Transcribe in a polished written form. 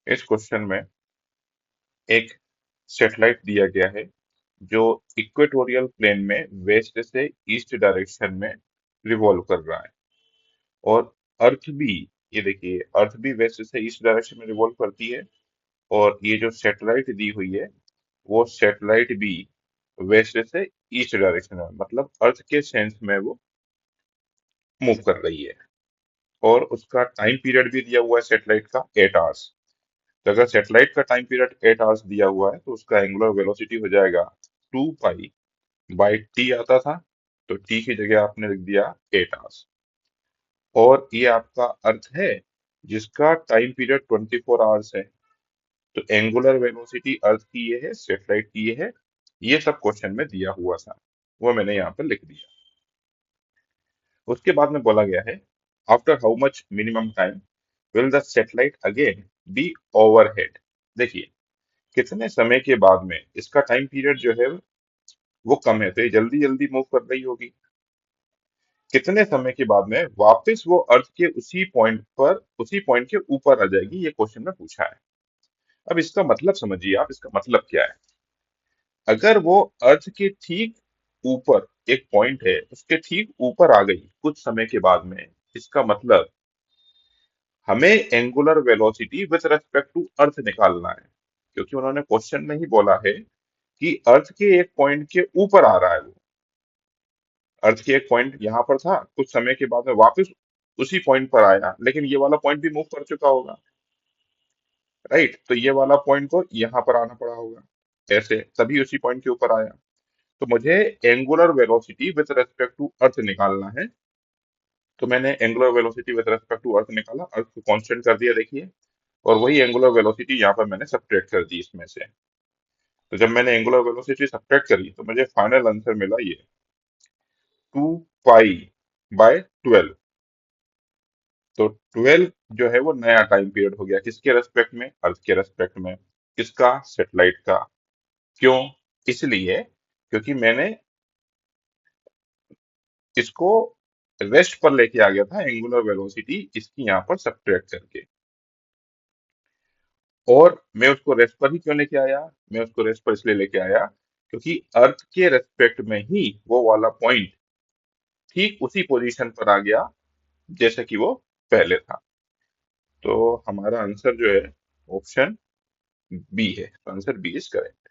इस क्वेश्चन में एक सैटेलाइट दिया गया है जो इक्वेटोरियल प्लेन में वेस्ट से ईस्ट डायरेक्शन में रिवॉल्व कर रहा है। और अर्थ भी, ये देखिए, अर्थ भी वेस्ट से ईस्ट डायरेक्शन में रिवॉल्व करती है। और ये जो सैटेलाइट दी हुई है वो सैटेलाइट भी वेस्ट से ईस्ट डायरेक्शन में, मतलब अर्थ के सेंस में वो मूव कर रही है। और उसका टाइम पीरियड भी दिया हुआ है सैटेलाइट का 8 आवर्स। तो अगर सैटेलाइट का टाइम पीरियड 8 आवर्स दिया हुआ है तो उसका एंगुलर वेलोसिटी हो जाएगा 2 पाई बाई टी आता था, तो टी की जगह आपने लिख दिया 8 आवर्स। और ये आपका अर्थ है जिसका टाइम पीरियड 24 आवर्स है। तो एंगुलर वेलोसिटी अर्थ की ये है, सैटेलाइट की ये है। ये सब क्वेश्चन में दिया हुआ था, वो मैंने यहाँ पर लिख दिया। उसके बाद में बोला गया है, after how much minimum time will the satellite again be overhead. देखिए, कितने समय के बाद में इसका टाइम पीरियड जो है वो कम है, तो ये जल्दी जल्दी मूव कर रही होगी। कितने समय के बाद में वापस वो अर्थ के उसी पॉइंट के ऊपर आ जाएगी, ये क्वेश्चन में पूछा है। अब इसका मतलब समझिए आप, इसका मतलब क्या है। अगर वो अर्थ के ठीक ऊपर एक पॉइंट है, उसके ठीक ऊपर आ गई कुछ समय के बाद में, इसका मतलब हमें angular velocity with respect to earth निकालना है। क्योंकि उन्होंने क्वेश्चन में ही बोला है कि अर्थ के एक पॉइंट के ऊपर आ रहा है वो। अर्थ के एक पॉइंट यहाँ पर था, कुछ समय के बाद में वापस उसी पॉइंट पर आया, लेकिन ये वाला पॉइंट भी मूव कर चुका होगा, राइट। तो ये वाला पॉइंट को यहाँ पर आना पड़ा होगा, ऐसे तभी उसी पॉइंट के ऊपर आया। तो मुझे angular velocity with respect to earth निकालना है। तो मैंने angular velocity with respect to earth निकाला, अर्थ को कांस्टेंट कर दिया, देखिए। और वही एंगुलर वेलोसिटी यहाँ पर मैंने सब्ट्रैक्ट कर दी इसमें से। तो जब मैंने एंगुलर वेलोसिटी सब्ट्रैक्ट करी तो मुझे फाइनल आंसर मिला ये 2 पाई बाय 12। तो 12 जो है वो नया टाइम पीरियड हो गया, किसके रेस्पेक्ट में, अर्थ के रेस्पेक्ट में। किसका, सेटेलाइट का। क्यों, इसलिए क्योंकि मैंने इसको रेस्ट पर लेके आ गया था, एंगुलर वेलोसिटी इसकी यहाँ पर सब्ट्रैक्ट करके। और मैं उसको रेस्ट पर ही क्यों लेके आया, मैं उसको रेस्ट पर इसलिए लेके आया क्योंकि अर्थ के रेस्पेक्ट में ही वो वाला पॉइंट ठीक उसी पोजीशन पर आ गया जैसे कि वो पहले था। तो हमारा आंसर जो है ऑप्शन बी है, तो आंसर बी इज करेक्ट।